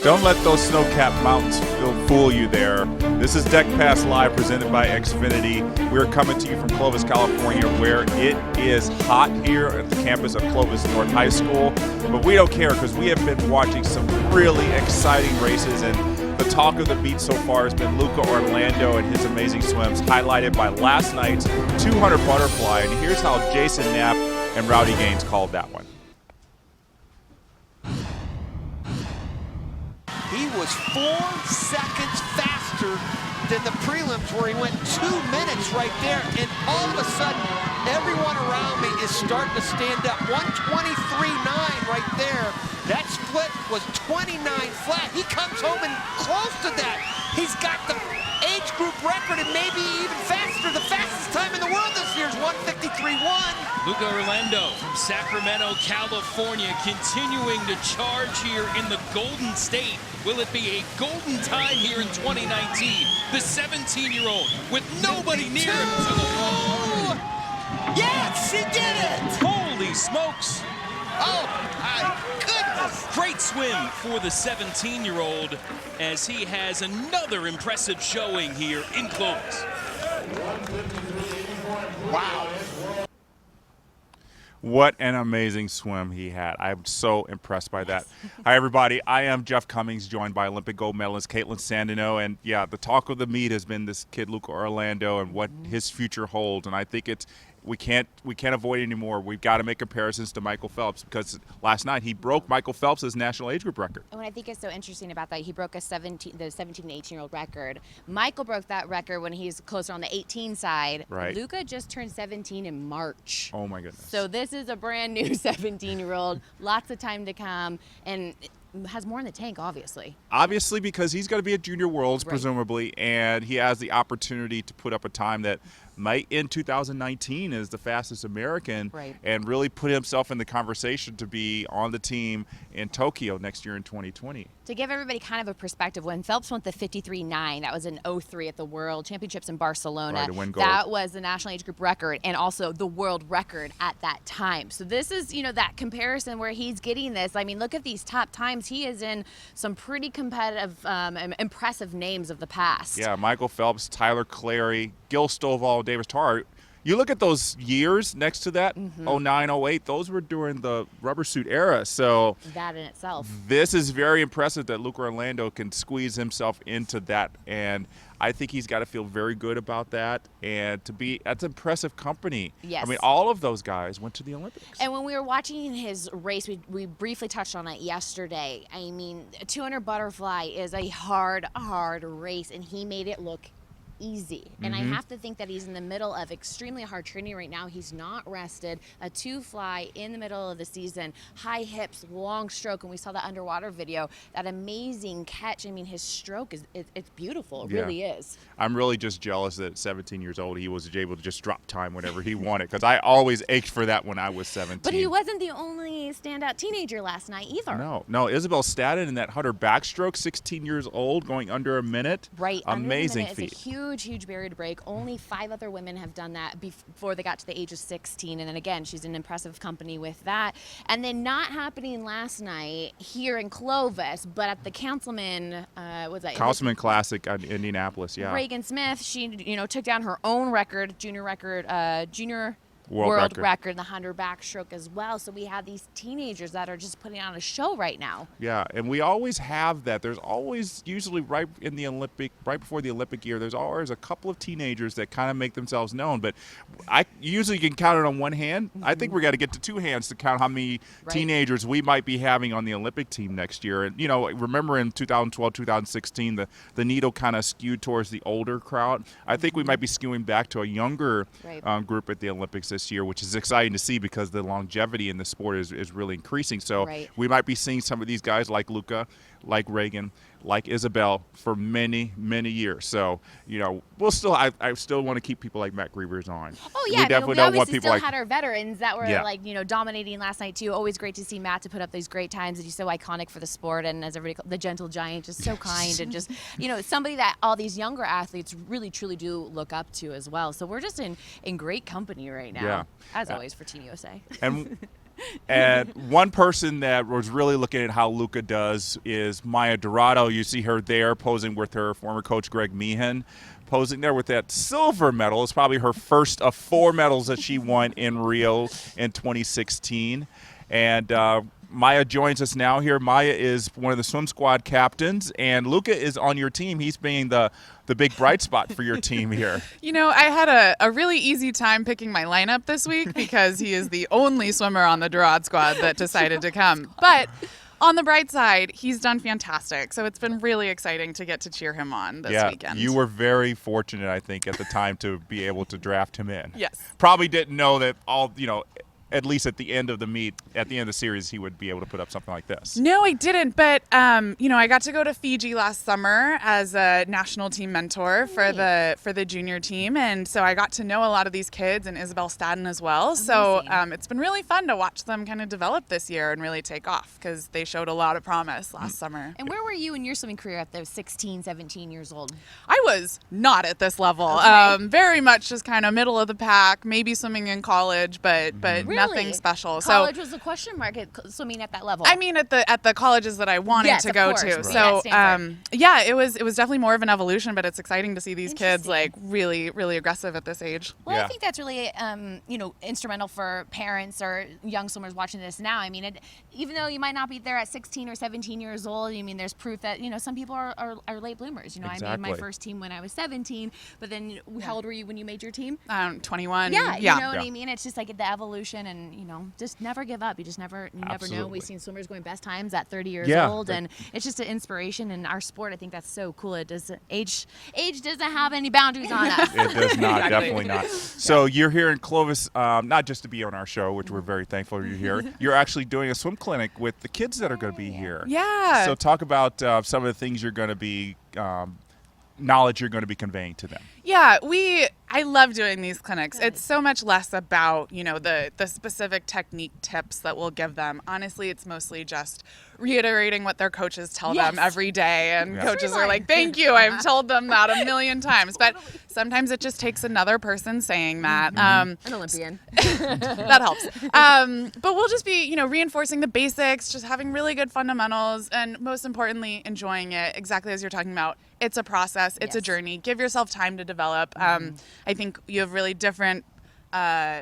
Don't let those snow-capped mountains fool you there. This is Deck Pass Live presented by Xfinity. We're coming to you from Clovis, California, where it is hot here at the campus of Clovis North High School. But we don't care because we have been watching some really exciting races, and the talk of the beat so far has been Luca Orlando and his amazing swims, highlighted by last night's 200 butterfly. And here's how Jason Knapp and Rowdy Gaines called that one. He was 4 seconds faster than the prelims, where he went 2 minutes right there. And all of a sudden, everyone around me is starting to stand up. 1:23.9 right there. That split was 29 flat. He comes home and close to that. He's got the age group record and maybe even faster. The fastest time in the world this year is 1:53.1. Luca Orlando from Sacramento, California, continuing to charge here in the Golden State. Will it be a golden time here in 2019? The 17-year-old with nobody near him to the wall. Yes, he did it! Holy smokes! Oh, my goodness! Great swim for the 17-year-old as he has another impressive showing here in Clovis. Wow. What an amazing swim he had. I'm so impressed by that. Hi, everybody. I am Jeff Cummings, joined by Olympic gold medalist Caitlin Sandino. And, yeah, the talk of the meet has been this kid, Luca Orlando, and what his future holds. And I think we can't avoid it anymore. We've got to make comparisons to Michael Phelps, because last night he broke Michael Phelps' national age group record. What I think is so interesting about that, he broke the 17 and 18-year-old record. Michael broke that record when he's closer on the 18 side. Right. Luca just turned 17 in March. Oh my goodness. So this is a brand new 17-year-old. Lots of time to come, and has more in the tank, obviously. Obviously, because he's going to be at Junior Worlds, presumably, and he has the opportunity to put up a time that might end 2019 as the fastest American, and really put himself in the conversation to be on the team in Tokyo next year in 2020. To give everybody kind of a perspective, when Phelps went the 53.9, that was in 03 at the World Championships in Barcelona. Right, to win gold. That was the national age group record and also the world record at that time. So this is, that comparison where he's getting this. I mean, look at these top times. He is in some pretty competitive, impressive names of the past. Yeah, Michael Phelps, Tyler Clary, Gil Stovall, Davis Tarr. You look at those years next to that, 09, 08, those were during the rubber suit era. So that in itself. This is very impressive that Luca Orlando can squeeze himself into that. And I think he's got to feel very good about that. And that's impressive company. Yes. I mean, all of those guys went to the Olympics. And when we were watching his race, we briefly touched on it yesterday. I mean, a 200 butterfly is a hard race, and he made it look easy. And I have to think that he's in the middle of extremely hard training right now. He's not rested. A 2-fly in the middle of the season, high hips, long stroke, and we saw that underwater video, that amazing catch. I mean, his stroke it's beautiful. It really is. I'm really just jealous that at 17 years old he was able to just drop time whenever he wanted, because I always ached for that when I was 17. But he wasn't the only standout teenager last night either. No, Isabel Staden in that 100 backstroke, 16 years old, going under a minute. Right, amazing under a minute. feat. It's a huge barrier to break. Only 5 other women have done that before they got to the age of 16. And then again, she's in impressive company with that. And then not happening last night here in Clovis, but at the Councilman, Councilman Classic in Indianapolis, yeah. Reagan Smith, she took down her own record, junior world record in the 100 backstroke as well. So we have these teenagers that are just putting on a show right now. Yeah, and we always have that. There's always, usually right before the Olympic year, there's always a couple of teenagers that kind of make themselves known. But I usually can count it on one hand. I think we got to get to 2 hands to count how many teenagers we might be having on the Olympic team next year. And remember in 2012, 2016, the needle kind of skewed towards the older crowd. I think we might be skewing back to a younger group at the Olympics this year, which is exciting to see because the longevity in the sport is really increasing. So we might be seeing some of these guys like Luca, like Reagan, like Isabel for many, many years. So, we'll still, I still want to keep people like Matt Grievers on. Oh, yeah. We definitely don't want people still had our veterans that were dominating last night too. Always great to see Matt to put up these great times. And he's so iconic for the sport. And as everybody, the gentle giant, just so kind and just, somebody that all these younger athletes really, truly do look up to as well. So we're just in great company right now. Yeah. As always for Team USA. And And one person that was really looking at how Luca does is Maya DiRado. You see her there posing with her former coach Greg Meehan, posing there with that silver medal. It's probably her first of 4 medals that she won in Rio in 2016. And Maya joins us now here. Maya is one of the swim squad captains, and Luca is on your team. He's being the big bright spot for your team here. You know, I had a really easy time picking my lineup this week because he is the only swimmer on the DiRado squad that decided to come. But on the bright side, he's done fantastic. So it's been really exciting to get to cheer him on this weekend. You were very fortunate, I think, at the time to be able to draft him in. Yes. Probably didn't know that at least at the end of the meet, at the end of the series, he would be able to put up something like this. No, I didn't. But, I got to go to Fiji last summer as a national team mentor for the junior team. And so I got to know a lot of these kids and Isabel Staden as well. Amazing. So it's been really fun to watch them kind of develop this year and really take off because they showed a lot of promise last summer. And where were you in your swimming career at those 16, 17 years old? I was not at this level. Okay. Very much just kind of middle of the pack, maybe swimming in college, but nothing special. College was a question mark at swimming at that level. I mean, at the colleges that I wanted to go to. Right. So it was definitely more of an evolution, but it's exciting to see these kids like really, really aggressive at this age. Well, I think that's really instrumental for parents or young swimmers watching this now. I mean, even though you might not be there at 16 or 17 years old, I mean, there's proof that some people are late bloomers. Exactly. I made my first team when I was 17, but then how old were you when you made your team? 21. Yeah, you know what I mean? It's just like the evolution and just never give up. You just never know. We've seen swimmers going best times at 30 years old, and it's just an inspiration in our sport. I think that's so cool. It does age doesn't have any boundaries on us. It does not, definitely not. So you're here in Clovis, not just to be on our show, which we're very thankful you're here. You're actually doing a swim clinic with the kids that are going to be here. Yeah. So talk about some of the things you're going to be knowledge you're going to be conveying to them. Yeah, I love doing these clinics. Good. It's so much less about, the specific technique tips that we'll give them. Honestly, it's mostly just reiterating what their coaches tell them every day. And coaches are like, thank you. I've told them that a million times. But sometimes it just takes another person saying that. An Olympian. That helps. But we'll just be, reinforcing the basics, just having really good fundamentals, and most importantly, enjoying it exactly as you're talking about. It's a process. It's a journey. Give yourself time to develop. I think you have really different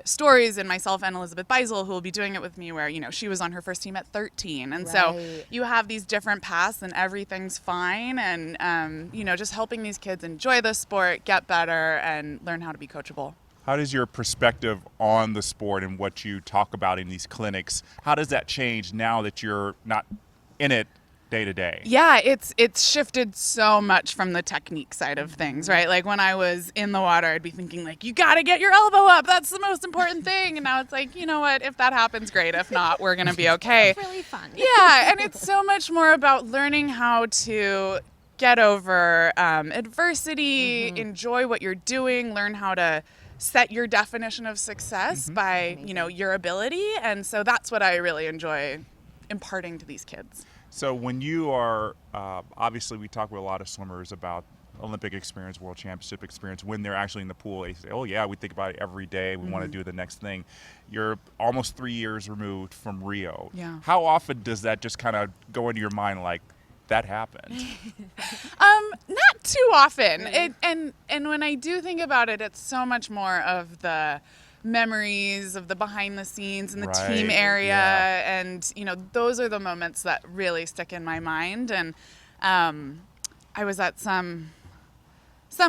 stories in myself and Elizabeth Beisel, who will be doing it with me, where, she was on her first team at 13. And so you have these different paths and everything's fine. And, just helping these kids enjoy the sport, get better, and learn how to be coachable. How does your perspective on the sport and what you talk about in these clinics, how does that change now that you're not in it day to day? Yeah, it's shifted so much from the technique side of things, right? Like when I was in the water, I'd be thinking like, you got to get your elbow up. That's the most important thing. And now it's like, you know what? If that happens, great. If not, we're going to be okay. It's really fun. Yeah, and it's so much more about learning how to get over adversity, enjoy what you're doing, learn how to set your definition of success by, your ability. And so that's what I really enjoy imparting to these kids. So when you are, obviously we talk with a lot of swimmers about Olympic experience, World Championship experience, when they're actually in the pool, they say, oh yeah, we think about it every day, we want to do the next thing. You're almost 3 years removed from Rio. Yeah. How often does that just kind of go into your mind like, that happened? Not too often. And when I do think about it, it's so much more of the memories of the behind the scenes and the team area. And, those are the moments that really stick in my mind. And I was at some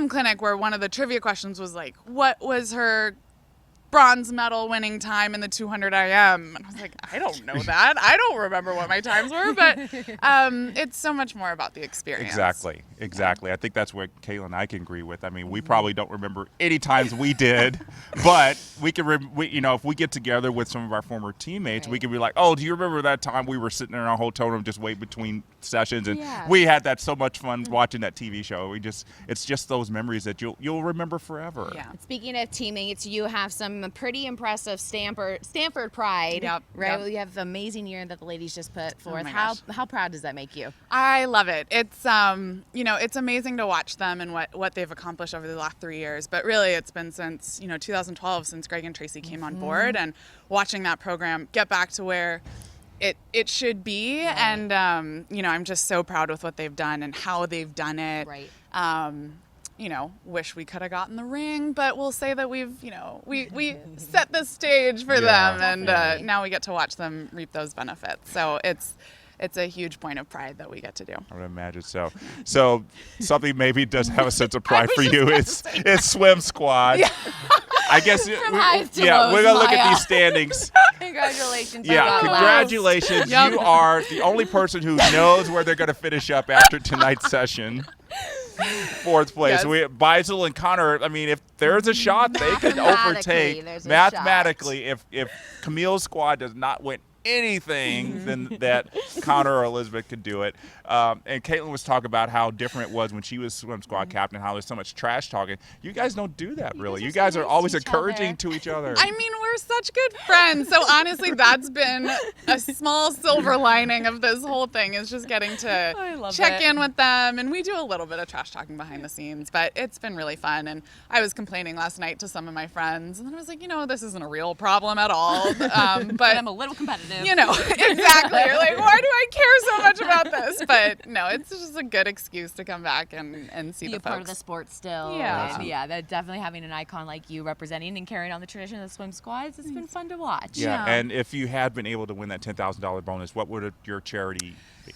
clinic where one of the trivia questions was like, what was her bronze medal winning time in the 200 IM? And I was like, I don't know that. I don't remember what my times were, but it's so much more about the experience. Exactly. I think that's what Caitlin and I can agree with. I mean, we probably don't remember any times we did, but we can, if we get together with some of our former teammates, we can be like, oh, do you remember that time we were sitting in our hotel room just waiting between sessions, and we had that so much fun watching that TV show. It's just those memories that you'll remember forever. Yeah. Speaking of teammates, you have some pretty impressive Stanford pride, right? Well, you have an amazing year that the ladies just put forth. Oh my how proud does that make you? I love it. It's it's amazing to watch them and what they've accomplished over the last 3 years. But really, it's been since, 2012, since Greg and Tracy came on board, and watching that program get back to where it should be. Right. And, I'm just so proud with what they've done and how they've done it. Right. Wish we could have gotten the ring, but we'll say that we set the stage for them, and now we get to watch them reap those benefits. So it's a huge point of pride that we get to do. I would imagine so. So something maybe does have a sense of pride for you. It's swim squad. Yeah. I guess From highs to lows, we're gonna look at Maya. these standings. Congratulations. Yeah, congratulations. Yep. You are the only person who knows where they're gonna finish up after tonight's session. 4th place. Yes. Bisel and Connor, I mean, if there's a shot, they could overtake. There's a Mathematically, if Camille's squad does not win anything, then that Connor or Elizabeth could do it. And Caitlin was talking about how different it was when she was swim squad captain, how there's so much trash talking. You guys don't do that, really. You guys are always encouraging to each other. I mean, we're such good friends. So honestly, that's been a small silver lining of this whole thing, is just getting to check in with them. And we do a little bit of trash talking behind the scenes, but it's been really fun. And I was complaining last night to some of my friends, and I was like, this isn't a real problem at all. But I'm a little competitive. Exactly. You're like, why do I care so much about this? But no, it's just a good excuse to come back and see be the a folks. part of the sport still. Yeah. And that definitely having an icon like you representing and carrying on the tradition of the swim squads, it's been fun to watch. Yeah, and if you had been able to win that $10,000 bonus, what would your charity be?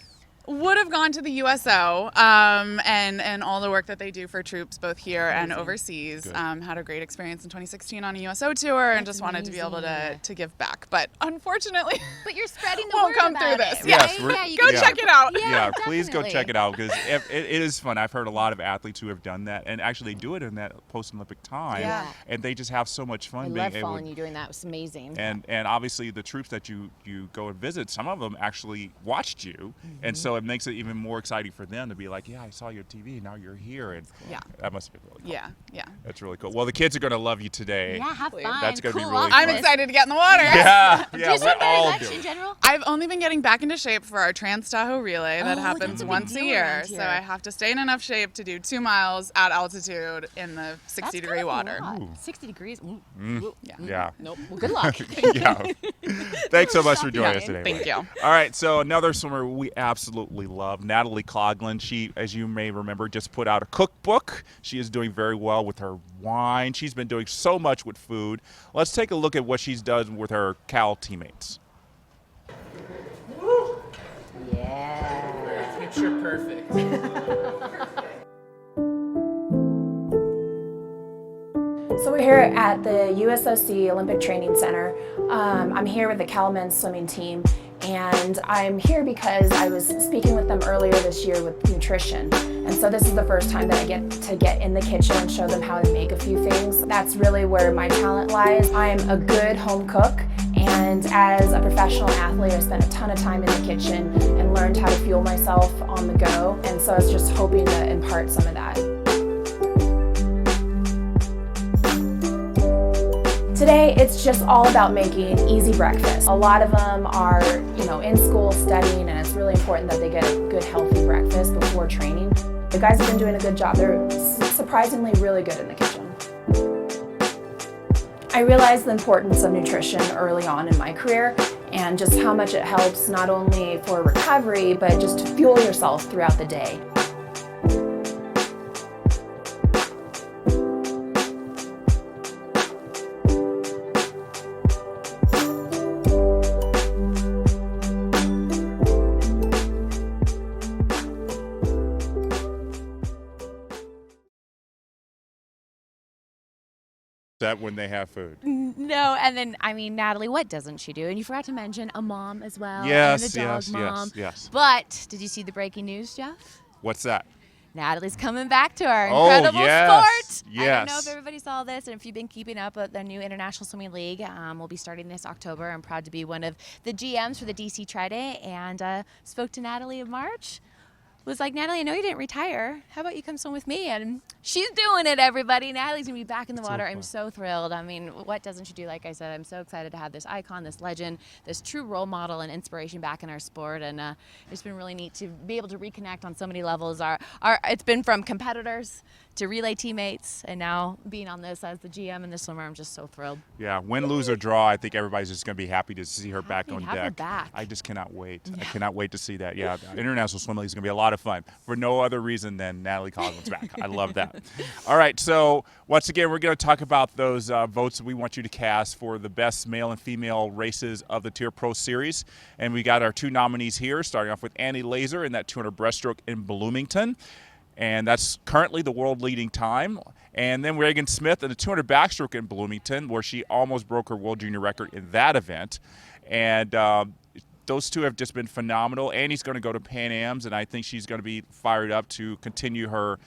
Would have gone to the USO and all the work that they do for troops both here and overseas. Had a great experience in 2016 on a USO tour, and just wanted to be able to give back. But unfortunately, But you're spreading the won't word come about through this. it, Yes, right? You go can- check it out. Yeah, please go definitely. check it out, because it is fun. I've heard a lot of athletes who have done that, and actually do it in that post-Olympic time, Yeah. and they just have so much I fun love being able. following you doing that. It was amazing. And obviously the troops that you go and visit, some of them actually watched you, and so it makes it even more exciting for them to be like, yeah, I saw your TV, now you're here, and Yeah. that must have been really cool. Yeah. That's really cool. Well, the kids are going to love you today. Yeah, have fun. That's gonna be Cool really off fun. I'm excited to get in the water. Yeah, Do yeah, you swim we're very all much doing in it. general? I've only been getting back into shape for our Trans Tahoe Relay that Oh, happens that's a big once a deal year. around So here. I have to stay in enough shape to do 2 miles at altitude in the 60-degree water. 60 degrees. Yeah. Nope. Well, good luck. Yeah. Thanks so much for joining us today. Thank Mike. you. All right, so another swimmer we absolutely love, Natalie Coughlin. She, as you may remember, just put out a cookbook. She is doing very well with her wine. She's been doing so much with food. Let's take a look at what she's done with her Cal teammates. Yeah. Picture perfect. So we're here at the USOC Olympic Training Center. I'm here with the Cal men's swimming team, and I'm here because I was speaking with them earlier this year with nutrition. And so this is the first time that I get to get in the kitchen and show them how to make a few things. That's really where my talent lies. I'm a good home cook, and as a professional athlete, I spent a ton of time in the kitchen and learned how to fuel myself on the go. And so I was just hoping to impart some of that. Today, it's just all about making easy breakfast. A lot of them are, in school studying, and it's really important that they get a good, healthy breakfast before training. The guys have been doing a good job. They're surprisingly really good in the kitchen. I realized the importance of nutrition early on in my career, and just how much it helps not only for recovery, but just to fuel yourself throughout the day. That when they have food. No, and then, Natalie, what doesn't she do? And you forgot to mention a mom as well. Yes, and a dog yes, mom. yes. But did you see the breaking news, Jeff? What's that? Natalie's coming back to our Oh, incredible yes, sport. I don't know yes. if everybody saw this, and if you've been keeping up with the new International Swimming League, we'll be starting this October. I'm proud to be one of the GMs for the DC Tri-Day, and spoke to Natalie in March. was like, Natalie, I know you didn't retire. How about you come swim with me? And she's doing it, everybody. Natalie's going to be back in the water. I'm so thrilled. I mean, what doesn't she do? Like I said, I'm so excited to have this icon, this legend, this true role model and inspiration back in our sport. And it's been really neat to be able to reconnect on so many levels. It's been from competitors to relay teammates, and now being on this as the GM and the swimmer, I'm just so thrilled. Yeah, win, lose, or draw, I think everybody's just going to be happy to see her back on have her deck. back. I just cannot wait. I cannot wait to see that. Yeah, the International Swim League is going to be a lot of fun for no other reason than Natalie Coughlin's back. I love that. All right, so once again, we're going to talk about those votes that we want you to cast for the best male and female races of the TYR Pro Series. And we got our 2 nominees here, starting off with Annie Laser in that 200 breaststroke in Bloomington. And that's currently the world leading time. And then Reagan Smith in the 200 backstroke in Bloomington, where she almost broke her world junior record in that event. And those two have just been phenomenal. Annie's going to go to Pan Ams, and I think she's going to be fired up to continue her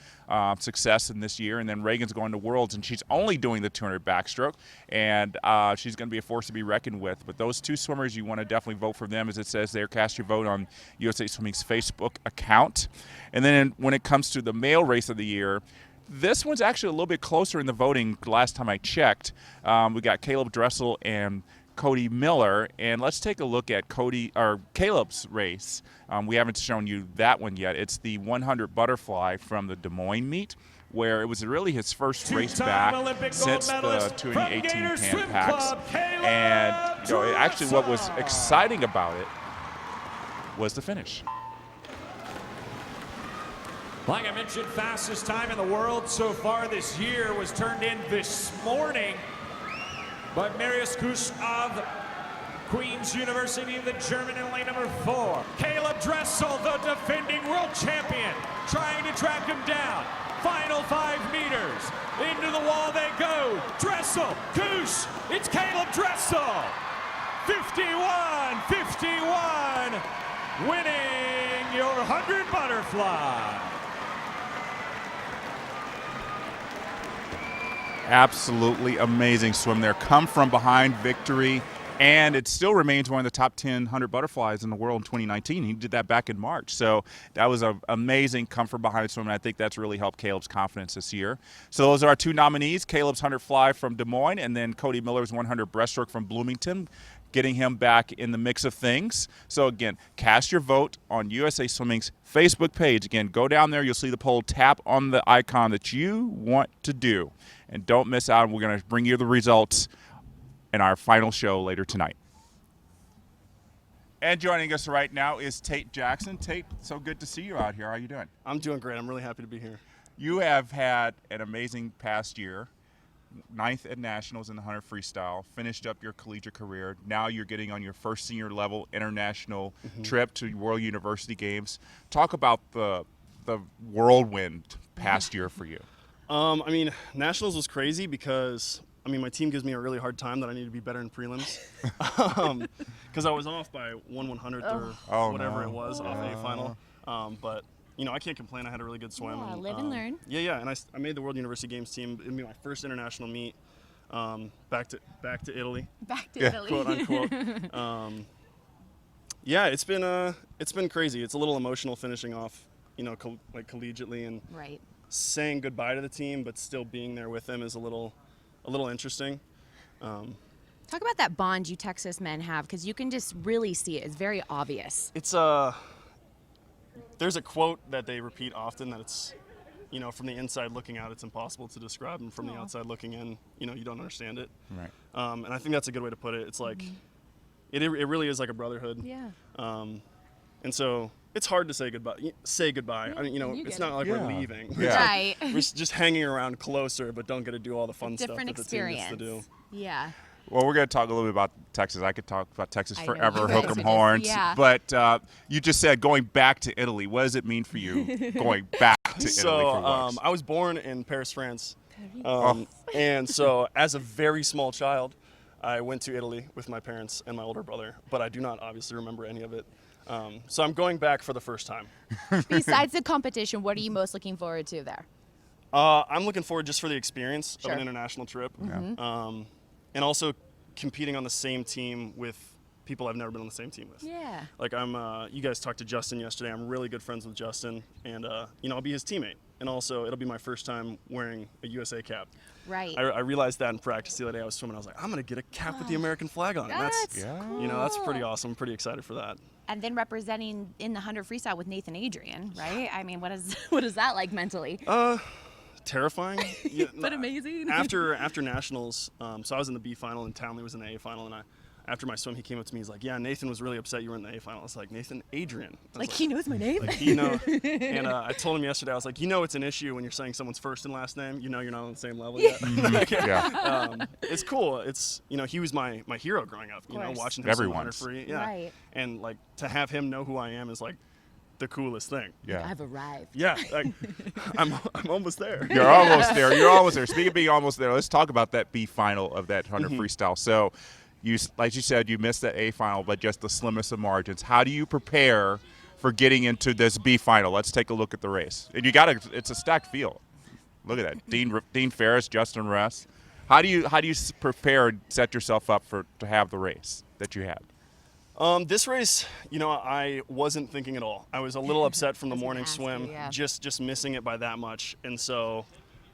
success in this year. And then Reagan's going to Worlds, and she's only doing the 200 backstroke, and she's going to be a force to be reckoned with. But those 2 swimmers, you want to definitely vote for them, as it says there. Cast your vote on USA Swimming's Facebook account. And then when it comes to the male race of the year, this one's actually a little bit closer in the voting last time I checked. We got Caleb Dressel and Cody Miller, and let's take a look at Caleb's race. We haven't shown you that one yet. It's the 100 butterfly from the Des Moines meet, where it was really his first race back since the 2018 Pan Pacs. And actually what was exciting about it was the finish. Like I mentioned, fastest time in the world so far this year was turned in this morning by Marius Kusch of Queen's University of the German in lane number 4. Caleb Dressel, the defending world champion, trying to track him down. Final 5 meters. Into the wall they go. Dressel, Kusch, it's Caleb Dressel. 51-51, winning your 100 butterfly. Absolutely amazing swim there. Come from behind victory, and it still remains one of the top 10 100 butterflies in the world in 2019. He did that back in March. So that was an amazing come from behind swim, and I think that's really helped Caleb's confidence this year. So those are our 2 nominees, Caleb's 100 fly from Des Moines, and then Cody Miller's 100 breaststroke from Bloomington, getting him back in the mix of things. So again, cast your vote on USA Swimming's Facebook page. Again, go down there. You'll see the poll. Tap on the icon that you want to do. And don't miss out. We're going to bring you the results in our final show later tonight. And joining us right now is Tate Jackson. Tate, so good to see you out here. How are you doing? I'm doing great. I'm really happy to be here. You have had an amazing past year. 9th at Nationals in the 100 freestyle, finished up your collegiate career. Now you're getting on your first senior level international trip to World University Games. Talk about the whirlwind past year for you. I mean, Nationals was crazy because, my team gives me a really hard time that I need to be better in prelims. Because I was off by 1/100th or whatever it was off A final. But I can't complain. I had a really good swim. Yeah, and, live and learn. Yeah, and I made the World University Games team. It'd be my first international meet. Back to Italy. Back to Italy. Quote unquote. Yeah, it's been crazy. It's a little emotional finishing off, collegiately and Right. saying goodbye to the team, but still being there with them is a little interesting. Talk about that bond you Texas men have, because you can just really see it. It's very obvious. It's there's a quote that they repeat often that it's, from the inside looking out, it's impossible to describe, and from the outside looking in, you don't understand it. Right. And I think that's a good way to put it. It's like, it really is like a brotherhood. Yeah. And so it's hard to say goodbye. Yeah, I mean, you it's get not it. like we're leaving. Yeah. Right. We're just hanging around closer, but don't get to do all the fun stuff Different that the team experience. gets to do. Yeah. Well, we're going to talk a little bit about Texas. I could talk about Texas I know forever, you hook guys 'em would. horns. Yeah. But you just said going back to Italy. What does it mean for you going back to Italy for once? I was born in Paris, France. And so as a very small child, I went to Italy with my parents and my older brother, but I do not obviously remember any of it. So I'm going back for the first time. Besides the competition, what are you most looking forward to there? I'm looking forward just for the experience of an international trip. Yeah. And also competing on the same team with people I've never been on the same team with. Yeah. Like you guys talked to Justin yesterday. I'm really good friends with Justin, and I'll be his teammate. And also, it'll be my first time wearing a USA cap. Right. I realized that in practice the other day. I was swimming. I was like, I'm gonna get a cap with the American flag on it. That's cool. That's pretty awesome. I'm pretty excited for that. And then representing in the 100 freestyle with Nathan Adrian, right? I mean, what is that like mentally? Terrifying. But amazing. After nationals, so I was in the B final and Townley was in the A final, and after my swim, he came up to me. He's like, "Yeah, Nathan was really upset you were in the A final." I was like, "Nathan Adrian." Like he knows my name. Like he know. And I told him yesterday. I was like, it's an issue when you're saying someone's first and last name. You're not on the same level yet. It's cool. It's he was my hero growing up. Watching him swim 100 free. Yeah. Right. And like to have him know who I am is like the coolest thing. Yeah. I've arrived. Yeah. Like, I'm almost there. You're almost there. You're almost there. Speaking of being almost there, let's talk about that B final of that 100 freestyle. So, like you said, you missed that A final, but just the slimmest of margins. How do you prepare for getting into this B final? Let's take a look at the race. And it's a stacked field. Look at that. Dean Ferris, Justin Ress. How do you prepare and set yourself up to have the race that you had? This race, I wasn't thinking at all. I was a little upset from the morning swim, just missing it by that much. And so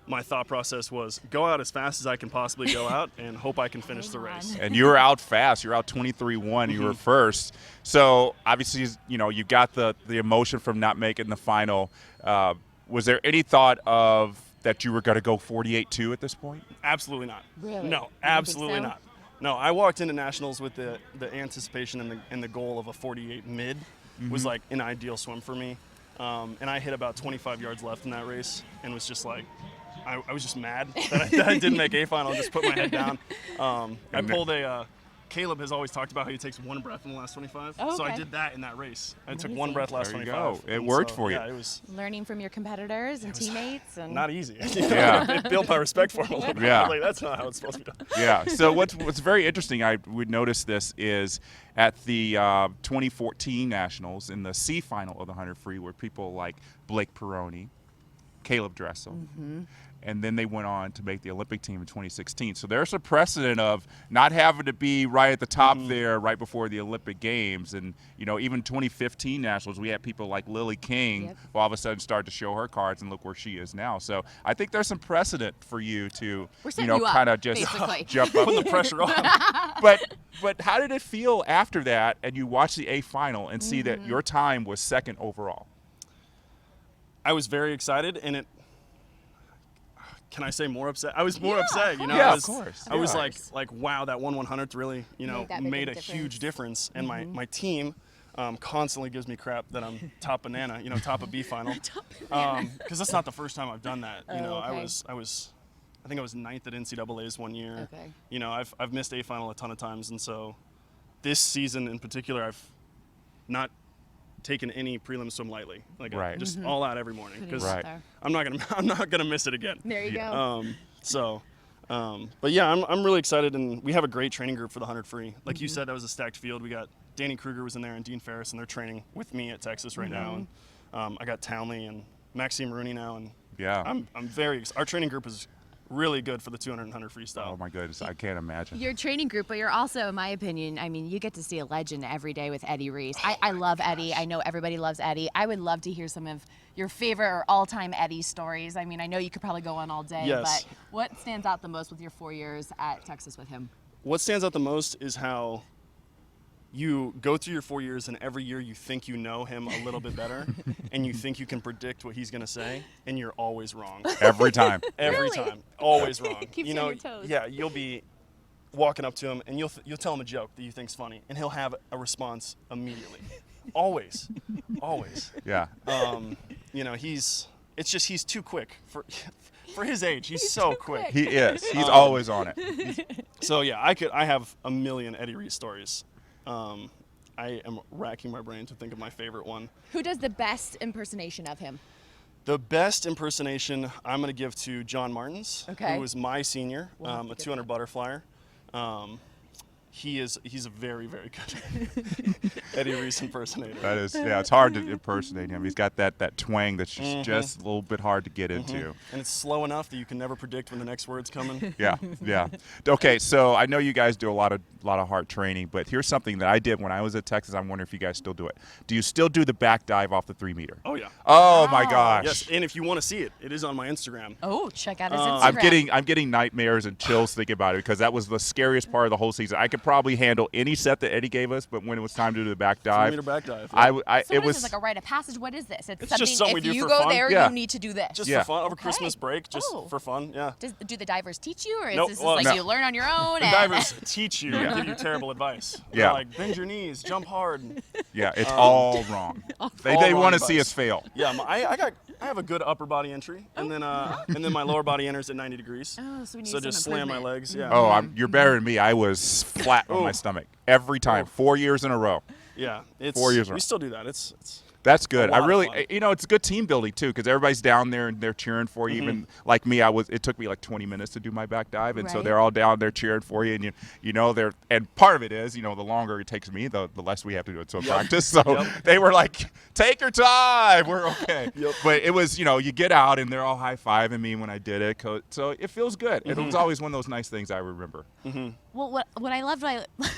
my thought process was go out as fast as I can possibly go out and hope I can finish the race. And you were out fast. You're out 23-1. You were first. So obviously, you got the emotion from not making the final. Was there any thought of that you were going to go 48-2 at this point? Absolutely not. Really? No, absolutely not. No, I walked into nationals with the anticipation and the goal of a 48 mid was like an ideal swim for me. And I hit about 25 yards left in that race and was just like, I was just mad that I didn't make A final and just put my head down. I pulled Caleb has always talked about how he takes one breath in the last 25. Oh, so I okay. did that in that race. I took one breath last there you 25. Go. It worked for you. Yeah, it was Learning from your competitors and teammates. And not easy. Yeah. It built my respect for him a little bit. Yeah. Like, that's not how it's supposed to be done. Yeah. So what's very interesting, I would notice this, is at the 2014 Nationals in the C final of the 100 free, where people like Blake Peroni, Caleb Dressel, and then they went on to make the Olympic team in 2016. So there's a precedent of not having to be right at the top there right before the Olympic Games. And, even 2015 Nationals, we had people like Lily King who all of a sudden started to show her cards, and look where she is now. So I think there's some precedent for you to, kind of just jump up. Putting the pressure on. But how did it feel after that, and you watch the A final and see that your time was second overall? I was very excited, and can I say more upset? I was more upset, Yeah, of course. I was like, wow, that 1/100th really, made a huge difference. And my team constantly gives me crap that I'm top banana, top of B final. Because that's not the first time I've done that. Okay. I think I was 9th at NCAA's one year. Okay. I've missed A final a ton of times, and so this season in particular, I've not taken any prelim swim lightly, like just all out every morning, because I'm not gonna miss it again. There you go. But yeah, I'm really excited, and we have a great training group for the 100 free. Like you said, that was a stacked field. We got Danny Kruger was in there and Dean Ferris, and they're training with me at Texas right now. And I got Townley and Maxime Rooney now, and I'm very our training group is really good for the 200 and 100 freestyle. Oh my goodness, I can't imagine. Your training group, but you're also, in my opinion, you get to see a legend every day with Eddie Reese. I love Eddie. I know everybody loves Eddie. I would love to hear some of your favorite or all-time Eddie stories. I know you could probably go on all day, but what stands out the most with your 4 years at Texas with him? What stands out the most is how you go through your 4 years, and every year you think you know him a little bit better, and you think you can predict what he's going to say, and you're always wrong. Every time. Every time. Always wrong. Keeps you on your toes. Yeah, you'll be walking up to him, and you'll tell him a joke that you think's funny, and he'll have a response immediately. Always. Always. Yeah. He's too quick for his age. He's so quick. He is. He's always on it. So yeah, I have a million Eddie Reese stories. I am racking my brain to think of my favorite one. Who does the best impersonation of him? The best impersonation I'm going to give to John Martins, who was my senior, a 200 butterflyer. He's a very, very good Eddie Reese impersonator. That is, it's hard to impersonate him. He's got that twang that's just a little bit hard to get into. And it's slow enough that you can never predict when the next word's coming. Yeah. Okay, so I know you guys do a lot of lot of hard training. But here's something that I did when I was at Texas. I'm wondering if you guys still do it. Do you still do the back dive off the 3-meter? Oh yeah. Oh my gosh. Yes, and if you want to see it, it is on my Instagram. Oh, check out his Instagram. I'm getting nightmares and chills thinking about it because that was the scariest part of the whole season. I could probably handle any set that Eddie gave us, but when it was time to do the back dive, 3-meter back dive. I So it what was is this, like a rite of passage? What is this? It's just something we if do you for go fun. there, Yeah. you need to do this. Just Yeah. for fun over Christmas break, just for fun. Yeah. Do the divers teach you, or is Nope, this well, like no. you learn on your own? The and divers teach you and give you terrible advice. They're Yeah. like bend your knees, jump hard. yeah, it's all wrong. They wrong want to see advice. us fail. Yeah, I have a good upper body entry, and then my lower body enters at 90 degrees. Oh, so we need So some just slam my improvement. legs. Yeah. Oh, you're better than me. I was flat on my stomach every time, 4 years in a row. Yeah. It's 4 years in a row. We still do that. It's That's good. lot I of really, fun. it's a good team building too, because everybody's down there and they're cheering for you. Even like me, it took me like 20 minutes to do my back dive, and so Right. they're all down there cheering for you, and you know they're, and part of it is, the longer it takes me, the less we have to do it. So practice. So they were like, take your time, we're okay. But it was, you get out and they're all high fiving me when I did it, so it feels good. It was always one of those nice things I remember. Well, what I loved, what I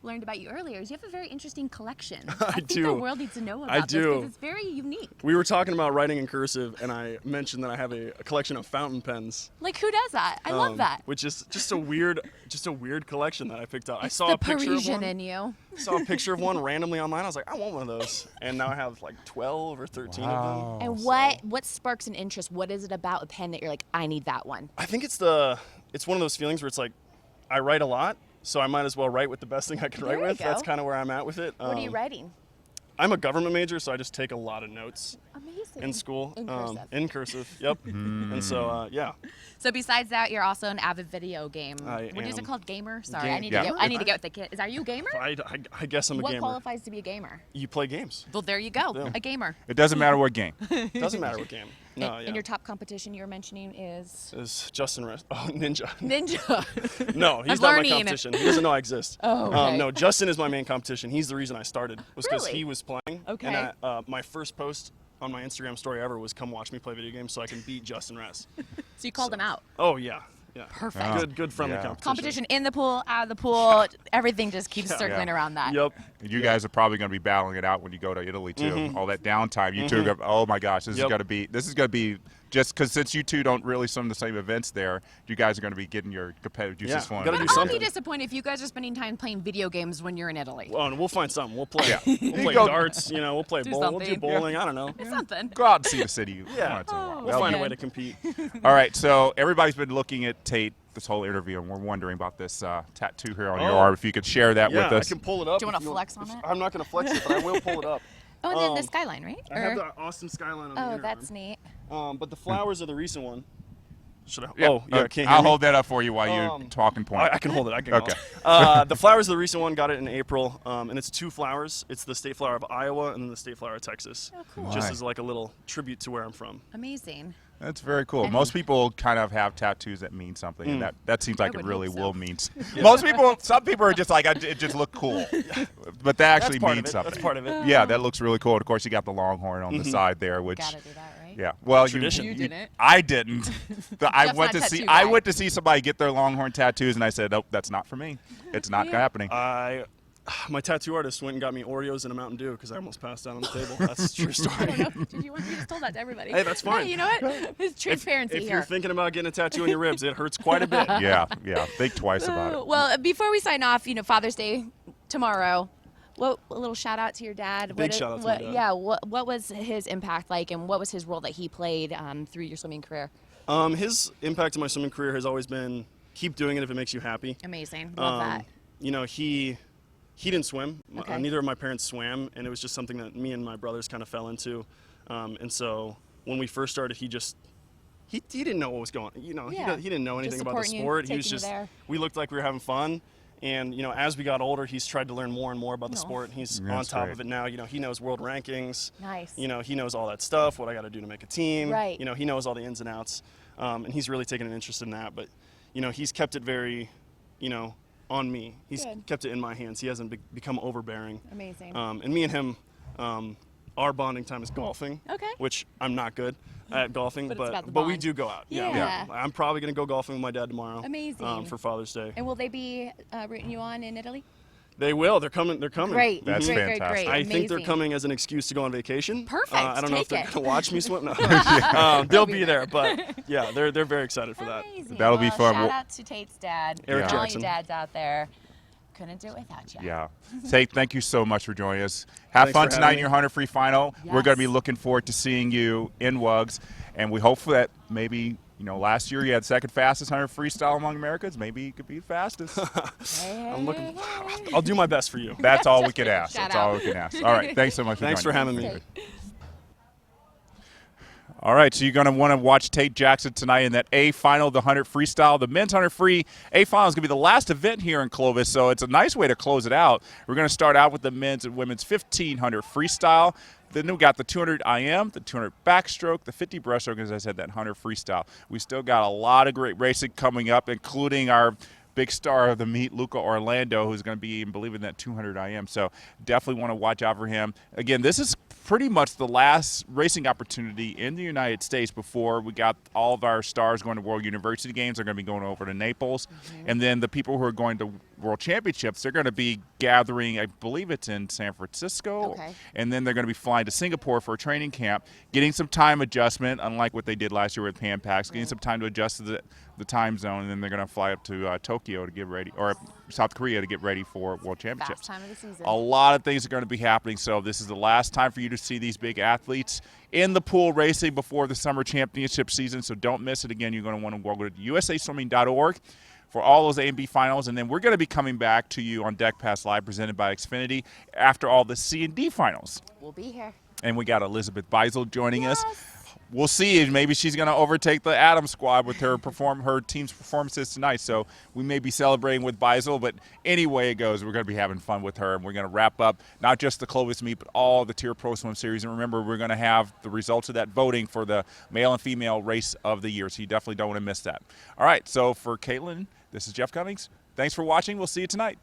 learned about you earlier, is you have a very interesting collection. I think do. the world needs to know about I this do. because it's very unique. We were talking about writing in cursive, and I mentioned that I have a collection of fountain pens. Like, who does that? I love that. Which is just a weird collection that I picked up. I saw the a picture Parisian of one. in you. Saw a picture of one randomly online. I was like, I want one of those, and now I have like 12 or 13 of them. And what sparks an interest? What is it about a pen that you're like, I need that one? I think it's one of those feelings where it's like, I write a lot, so I might as well write with the best thing I can write There you with. That's go. kind of where I'm at with it. What are you writing? I'm a government major, so I just take a lot of notes Amazing. in school. In cursive. In cursive, yep. And so, yeah. So besides that, you're also an avid video game. I What is it am. called? Gamer? Sorry, Game- I need yeah. to get with the kid. Are you a gamer? I guess I'm a What gamer. qualifies to be a gamer? You play games. Well, there you go. Yeah. A gamer. It doesn't matter what game. Doesn't matter what game. No, And yeah. your top competition you were mentioning is Is Justin Rest? Oh, Ninja. Ninja. No, he's I'm not my learning. competition. He doesn't know I exist. Oh, okay. No, Justin is my main competition. He's the reason I started. Was because Really? he was playing. Okay. And my first post on my Instagram story ever was come watch me play video games so I can beat Justin Rest. So you called him out. Oh yeah. Yeah. Perfect. Good friendly Yeah. Competition competition. in the pool, out of the pool, everything just keeps circling Yeah. around that. Yep. You guys are probably going to be battling it out when you go to Italy too. All that downtime, you two. Oh my gosh, this is going to be just because since you two don't really swim the same events there, you guys are going to be getting your competitive juices Yeah, flowing. gotta do But I'll something. be disappointed if you guys are spending time playing video games when you're in Italy. Well, and we'll find something. We'll play. We'll play go- darts. We'll play Do bowling. We'll do something. bowling. I don't know. It's something. Go out and see the city. Yeah. once in a while. We'll That'll find be- a way to compete. All right, so everybody's been looking at Tate this whole interview, and we're wondering about this tattoo here on your Oh. arm. If you could share that Yeah, with us. I can pull it up. Do you wanna if flex on it? I'm not going to flex it, but I will pull it up. Oh, and then the skyline, right? I have the Austin skyline on the Oh, inner that's arm. neat. But the flowers are the recent one. Should I? Yeah, Oh, yeah. Can't hear I'll me? hold that up for you while you talk and point. I can hold it. I can. Okay. The flowers are the recent one. Got it in April, and it's 2 flowers. It's the state flower of Iowa and then the state flower of Texas. Oh, cool. Just Nice. as like a little tribute to where I'm from. Amazing. That's very cool. Most people kind of have tattoos that mean something, and that seems like it would really hope so. will mean. Most people, some people are just like, it just look cool, but that actually That's part means of it. something. That's part of it. Yeah, that looks really cool. And of course, you got the longhorn on the side there, which Gotta do that, right? yeah. Well, Tradition. You didn't. I didn't. I Jeff's went not to a see. tattoo I guy. went to see somebody get their longhorn tattoos, and I said, "Nope, that's not for me. It's not happening." My tattoo artist went and got me Oreos and a Mountain Dew because I almost passed out on the table. That's a true story. Did you want me to tell that to everybody? Hey, that's fine. Hey, you know what? It's transparency If here. you're thinking about getting a tattoo on your ribs, it hurts quite a bit. Yeah. Think twice about it. Well, before we sign off, Father's Day tomorrow. A little shout out to your dad. Big shout out to my dad. Yeah. What was his impact like, and what was his role that he played through your swimming career? His impact on my swimming career has always been keep doing it if it makes you happy. Amazing. Love that. He didn't swim. Okay. Neither of my parents swam, and it was just something that me and my brothers kind of fell into. And so when we first started, he didn't know what was going on. Yeah. He didn't know anything Just about the supporting you, sport. He was taking you just, there. we looked like we were having fun. And, as we got older, he's tried to learn more and more about the sport. And he's on That's top great. of it now. He knows world rankings. Nice. He knows all that stuff, what I got to do to make a team. Right. He knows all the ins and outs. And he's really taken an interest in that. But, he's kept it very, on me. He's Good. kept it in my hands. He hasn't become overbearing. Amazing. And me and him, our bonding time is golfing. Okay. Which I'm not good. at golfing, But it's about the but we bond. do go out. Yeah. I'm probably gonna go golfing with my dad tomorrow. Amazing. For Father's Day. And will they be rooting you on in Italy? They will. They're coming. They're coming. Great. That's great, fantastic. Great, great. I think they're Amazing. coming as an excuse to go on vacation. Perfect. I don't know if Take they're it. gonna watch me swim. No. They'll be there, but yeah, they're very excited for that. Amazing. That'll be Well, fun. Shout out to Tate's dad. Eric and all Jackson. you dads out there. Couldn't do it without you. Yeah. Tate, thank you so much for joining us. Have Thanks fun for tonight having in your me. 100 free final. We're Yes. going to be looking forward to seeing you in Wugs, and we hope that maybe, last year you had second fastest 100 freestyle among Americans. Maybe you could be the fastest. I'm looking. I'll do my best for you. That's all we can ask. Shout That's all out. we can ask. All right. Thanks so much for Thanks for joining having us. me. All right, so you're going to want to watch Tate Jackson tonight in that A final, the 100 freestyle. The men's 100 free A final is going to be the last event here in Clovis, so it's a nice way to close it out. We're going to start out with the men's and women's 1500 freestyle. Then we got the 200 IM, the 200 backstroke, the 50 breaststroke, as I said, that 100 freestyle. We still got a lot of great racing coming up, including our big star of the meet, Luca Orlando, who's going to be, I believe, in that 200 IM. So definitely want to watch out for him. Again, this is pretty much the last racing opportunity in the United States before we got all of our stars going to World University Games. They're going to be going over to Naples. And then the people who are going to World Championships, they're going to be gathering, I believe it's in San Francisco. Okay. And then they're going to be flying to Singapore for a training camp, getting some time adjustment, unlike what they did last year with Pan Packs, getting some time to adjust to the time zone, and then they're going to fly up to Tokyo to get ready, or South Korea to get ready for World Championships. Fast time of the season. A lot of things are going to be happening, so this is the last time for you to see these big athletes in the pool racing before the summer championship season, so don't miss it. Again, you're going to want to go to usaswimming.org for all those A and B finals, and then we're going to be coming back to you on Deck Pass Live presented by Xfinity after all the C and D finals. We'll be here. And we got Elizabeth Beisel joining us. We'll see. Maybe she's going to overtake the Adams squad with her team's performances tonight. So we may be celebrating with Beisel, but any way it goes, we're going to be having fun with her. And we're going to wrap up not just the Clovis meet, but all the TYR Pro Swim Series. And remember, we're going to have the results of that voting for the male and female race of the year. So you definitely don't want to miss that. All right. So for Caitlin, this is Jeff Cummings. Thanks for watching. We'll see you tonight.